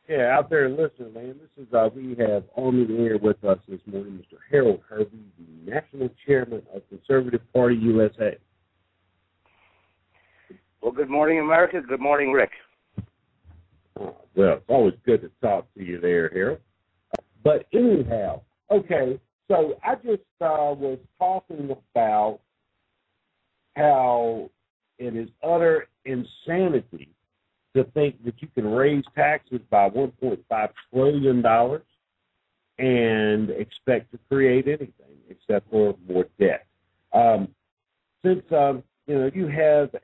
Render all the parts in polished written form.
Yeah, out there listening, man. This is we have on the air with us this morning Mr. Harold Hervey, the National Chairman of Conservative Party USA. Well, good morning, America. Good morning, Rick. Well, it's always good to talk to you there, Harold. But anyhow, okay, so I just was talking about how it is utter insanity to think that you can raise taxes by $1.5 trillion and expect to create anything except for more debt. Since you have a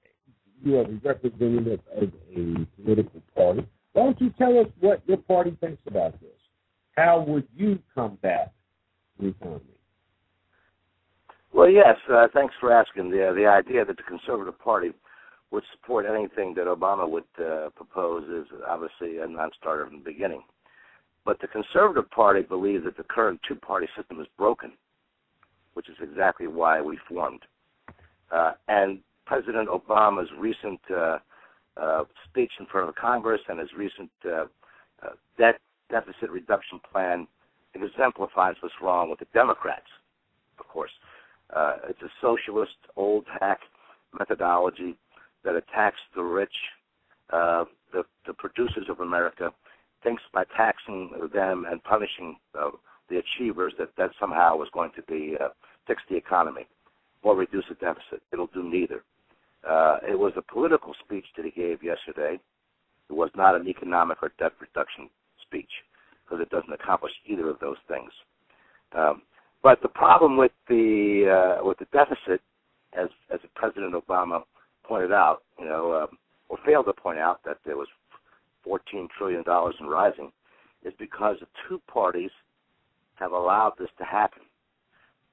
representative of a political party, why don't you tell us what your party thinks about this? How would you combat the economy? Well, yes, thanks for asking. The idea that the Conservative Party would support anything that Obama would propose is obviously a non-starter from the beginning. But the Conservative Party believes that the current two-party system is broken, which is exactly why we formed. And President Obama's recent speech in front of Congress and his recent debt deficit reduction plan exemplifies what's wrong with the Democrats, of course. It's a socialist, old hack methodology that attacks the rich, the producers of America, thinks by taxing them and punishing the achievers that somehow was going to be fix the economy or reduce the deficit. It'll do neither. It was a political speech that he gave yesterday. It was not an economic or debt reduction speech because it doesn't accomplish either of those things. But the problem with the deficit, as President Obama pointed out, or failed to point out that there was $14 trillion and rising, is because the two parties have allowed this to happen.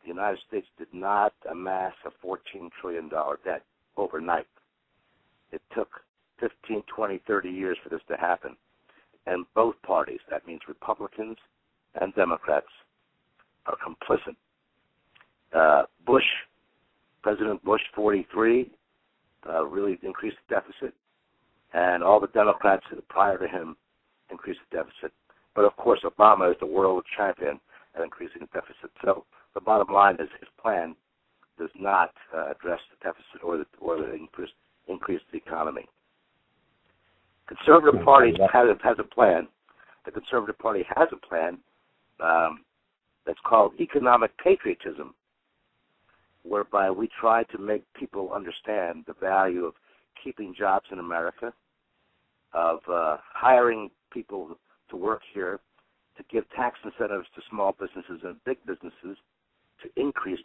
The United States did not amass a $14 trillion debt overnight. It took 15, 20, 30 years for this to happen. And both parties, that means Republicans and Democrats, are complicit. President Bush 43, really increased the deficit, and all the Democrats prior to him increased the deficit. But of course, Obama is the world champion at increasing the deficit. So the bottom line is his plan does not address the deficit or the increase the economy. Conservative Party has a plan. The Conservative Party has a plan that's called economic patriotism, whereby we try to make people understand the value of keeping jobs in America, of hiring people to work here, to give tax incentives to small businesses and big businesses, to increase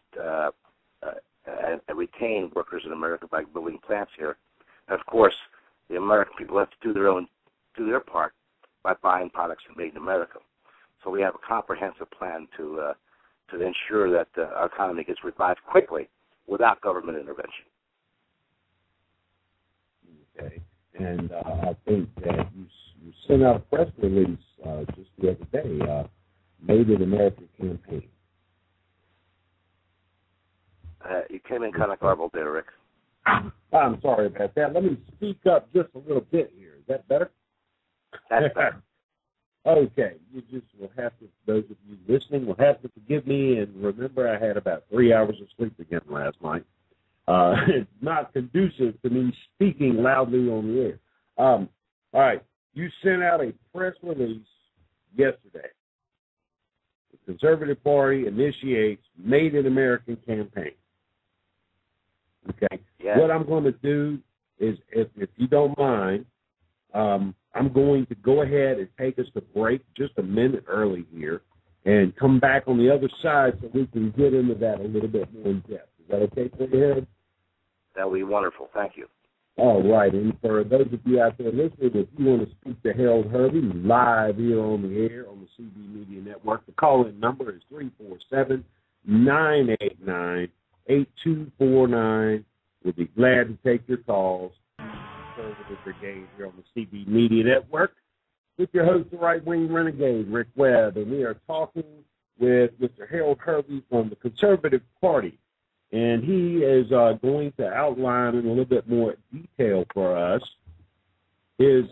and retain workers in America by building plants here. And of course, the American people have to do their part by buying products made in America. So we have a comprehensive plan to ensure that our economy gets revived quickly without government intervention. Okay, and I think that you sent out a press release just the other day, Made in America campaign. You came in kind of garbled there, Rick. I'm sorry about that. Let me speak up just a little bit here. Is that better? That's better. Okay. You just will have to, those of you listening will have to forgive me, and remember I had about 3 hours of sleep again last night. It's not conducive to me speaking loudly on the air. All right. You sent out a press release yesterday. The Conservative Party initiates Made in America campaign. Okay. Yeah. What I'm going to do is, if you don't mind, I'm going to go ahead and take us to break just a minute early here and come back on the other side so we can get into that a little bit more in depth. Is that okay for you, Ed? That would be wonderful. Thank you. All right. And for those of you out there listening, if you want to speak to Harold Hervey live here on the air on the CB Media Network, the call-in number is 347-989-8249. We'll be glad to take your calls. Conservative Brigade here on the CB Media Network with your host, the right-wing renegade, Rick Webb. And we are talking with Mr. Harold Hervey from the Conservative Party. And he is going to outline in a little bit more detail for us his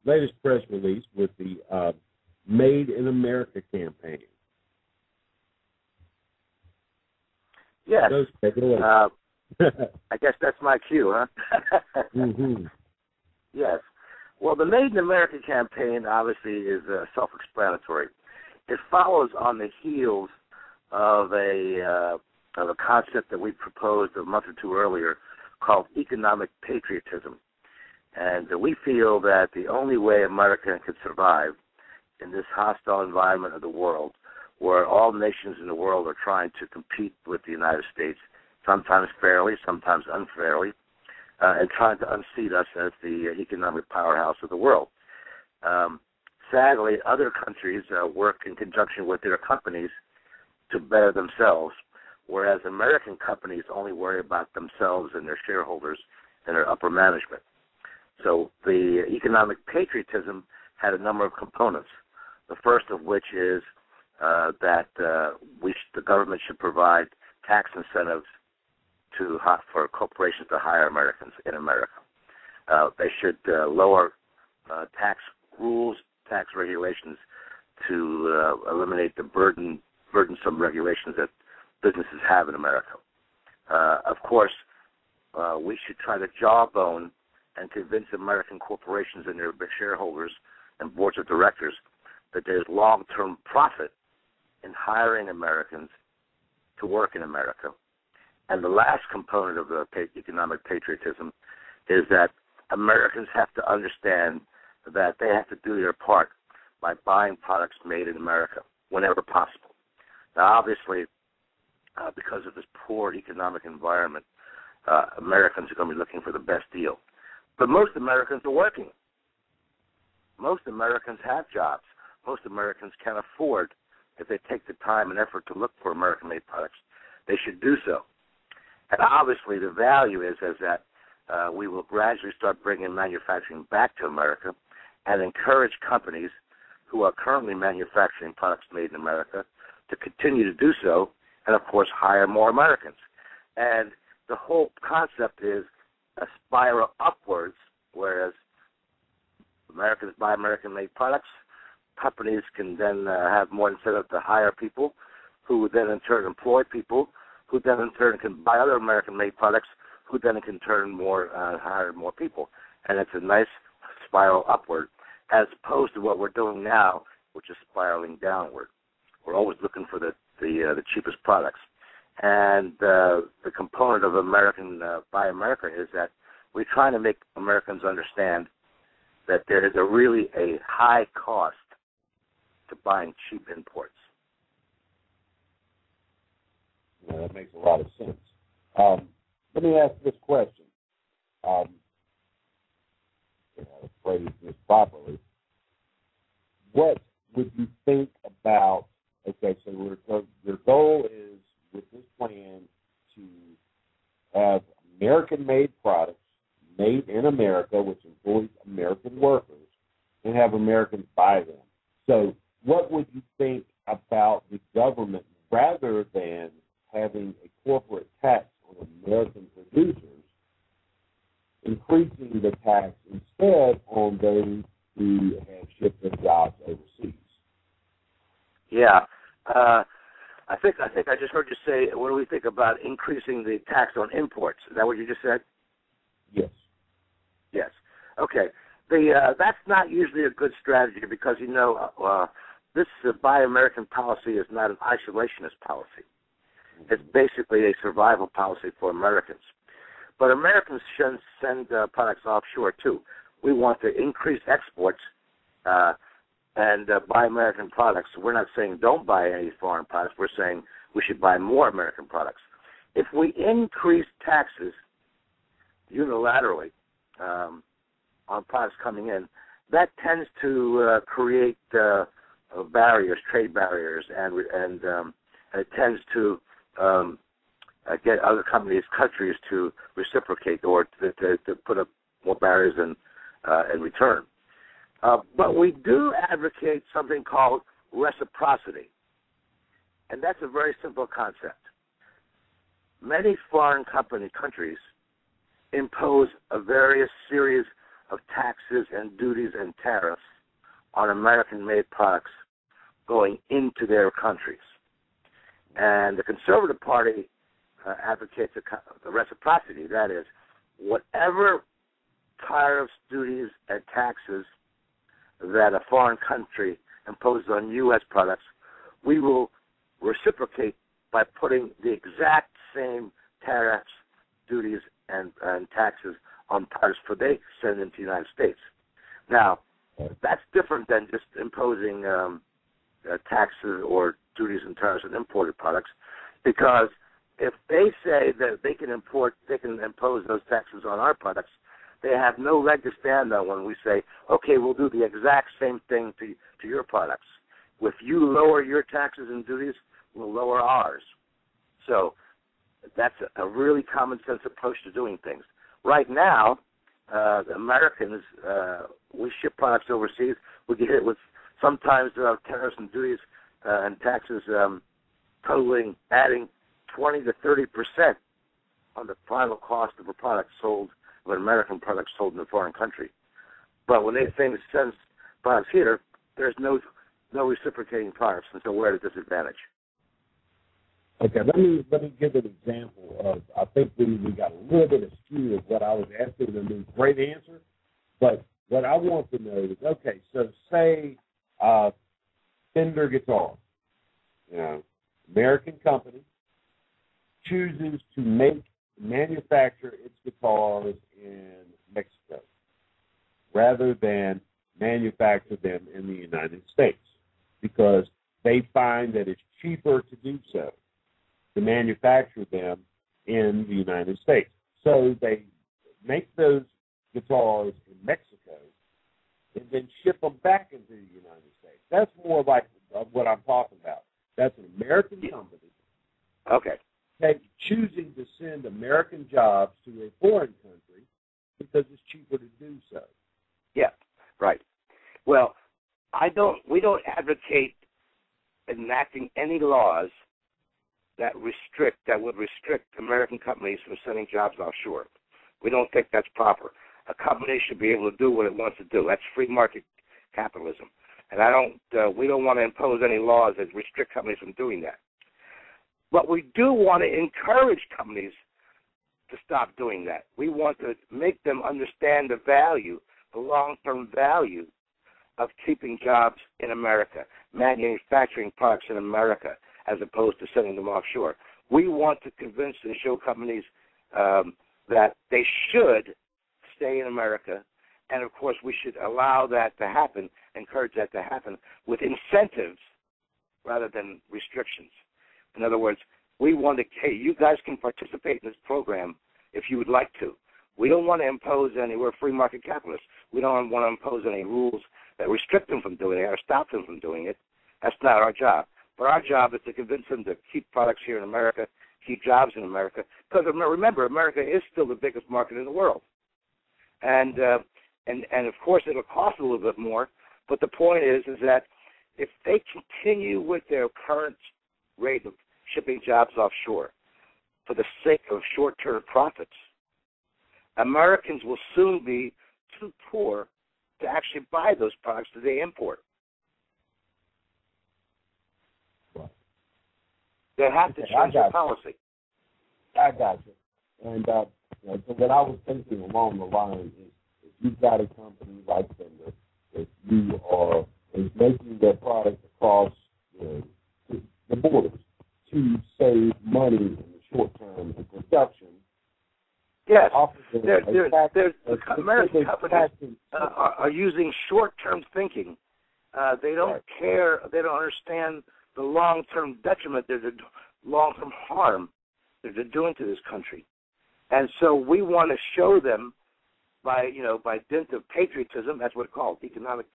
latest press release with the Made in America campaign. Yes. Take it away. I guess that's my cue, huh? Mm-hmm. Yes. Well, the Made in America campaign obviously is self-explanatory. It follows on the heels of a concept that we proposed a month or two earlier called economic patriotism. And we feel that the only way America can survive in this hostile environment of the world, where all nations in the world are trying to compete with the United States, sometimes fairly, sometimes unfairly, and trying to unseat us as the economic powerhouse of the world. Sadly, other countries work in conjunction with their companies to better themselves, whereas American companies only worry about themselves and their shareholders and their upper management. So the economic patriotism had a number of components, the first of which is that the government should provide tax incentives for corporations to hire Americans in America. They should lower tax rules, tax regulations to eliminate the burdensome regulations that businesses have in America. Of course, we should try to jawbone and convince American corporations and their shareholders and boards of directors that there's long-term profit in hiring Americans to work in America. And the last component of the economic patriotism is that Americans have to understand that they have to do their part by buying products made in America whenever possible. Now, obviously, because of this poor economic environment, Americans are going to be looking for the best deal. But most Americans are working. Most Americans have jobs. Most Americans can afford, if they take the time and effort to look for American-made products, they should do so. And obviously the value is that we will gradually start bringing manufacturing back to America and encourage companies who are currently manufacturing products made in America to continue to do so and, of course, hire more Americans. And the whole concept is a spiral upwards, whereas Americans buy American-made products, companies can then have more incentive to hire people who would then in turn employ people who then in turn can buy other American-made products who then can turn hire more people. And it's a nice spiral upward as opposed to what we're doing now, which is spiraling downward. We're always looking for the cheapest products. And the component of Buy America is that we're trying to make Americans understand that there is really a high cost to buying cheap imports. Yeah, that makes a lot of sense. Let me ask this question. Phrase this properly. What would you think about? Okay, so your goal is with this plan to have American-made products made in America, which employs American workers, and have Americans buy them. So what would you think about the government rather than having a corporate tax on American producers, increasing the tax instead on those who have shipped their jobs overseas? Yeah. I think I just heard you say, what do we think about increasing the tax on imports? Is that what you just said? Yes. Yes. Okay. That's not usually a good strategy because, this Buy American policy is not an isolationist policy. It's basically a survival policy for Americans. But Americans shouldn't send products offshore, too. We want to increase exports and buy American products. We're not saying don't buy any foreign products. We're saying we should buy more American products. If we increase taxes unilaterally on products coming in, that tends to create barriers, trade barriers, and it tends to get other countries to reciprocate or to put up more barriers in return. But we do advocate something called reciprocity, and that's a very simple concept. Many foreign countries impose a various series of taxes and duties and tariffs on American-made products going into their countries. And the Conservative Party advocates the reciprocity. That is, whatever tariffs, duties, and taxes that a foreign country imposes on U.S. products, we will reciprocate by putting the exact same tariffs, duties, and taxes on products for they send into the United States. Now, that's different than just imposing taxes or duties and tariffs on imported products, because if they say that they can impose those taxes on our products, they have no leg to stand on when we say, okay, we'll do the exact same thing to your products. If you lower your taxes and duties, we'll lower ours. So that's a really common sense approach to doing things. Right now, the Americans, we ship products overseas. We get hit with sometimes tariffs and duties and taxes adding 20 to 30% on the final cost of a product sold, of an American product sold in a foreign country. But when they send products here, there's no reciprocating tariffs, and so we're at a disadvantage. Okay, let me give an example of, I think we got a little bit askew of what I was asking them to. Great answer, but what I want to know is, okay, so say Fender Guitar, American company, chooses to manufacture its guitars in Mexico rather than manufacture them in the United States, because they find that it's cheaper to do so, to manufacture them in the United States. So they make those guitars in Mexico and then ship them back into the United States. That's more like what I'm talking about. That's an American company. Okay. Choosing to send American jobs to a foreign country because it's cheaper to do so. Yeah, right. Well, we don't advocate enacting any laws that would restrict American companies from sending jobs offshore. We don't think that's proper. A company should be able to do what it wants to do. That's free market capitalism. And we don't want to impose any laws that restrict companies from doing that. But we do want to encourage companies to stop doing that. We want to make them understand the value, the long-term value of keeping jobs in America, manufacturing products in America, as opposed to sending them offshore. We want to convince and show companies that they should stay in America, and of course we should allow that to happen, encourage that to happen with incentives rather than restrictions. In other words, we want to, hey, you guys can participate in this program if you would like to. We don't want to impose we're free market capitalists. We don't want to impose any rules that restrict them from doing it or stop them from doing it. That's not our job. But our job is to convince them to keep products here in America, keep jobs in America. Because remember, America is still the biggest market in the world. And of course, it'll cost a little bit more. But the point is that if they continue with their current rate of shipping jobs offshore for the sake of short-term profits, Americans will soon be too poor to actually buy those products that they import. They have to change their policy. I got you. And so what I was thinking along the line is, if you've got a company like Fender, if you are making their product across the borders to save money in the short term in production. Yes, American companies are using short-term thinking. They don't care. They don't understand the long-term detriment, the long-term harm that they're doing to this country. And so we want to show them by dint of patriotism, that's what it's called, economic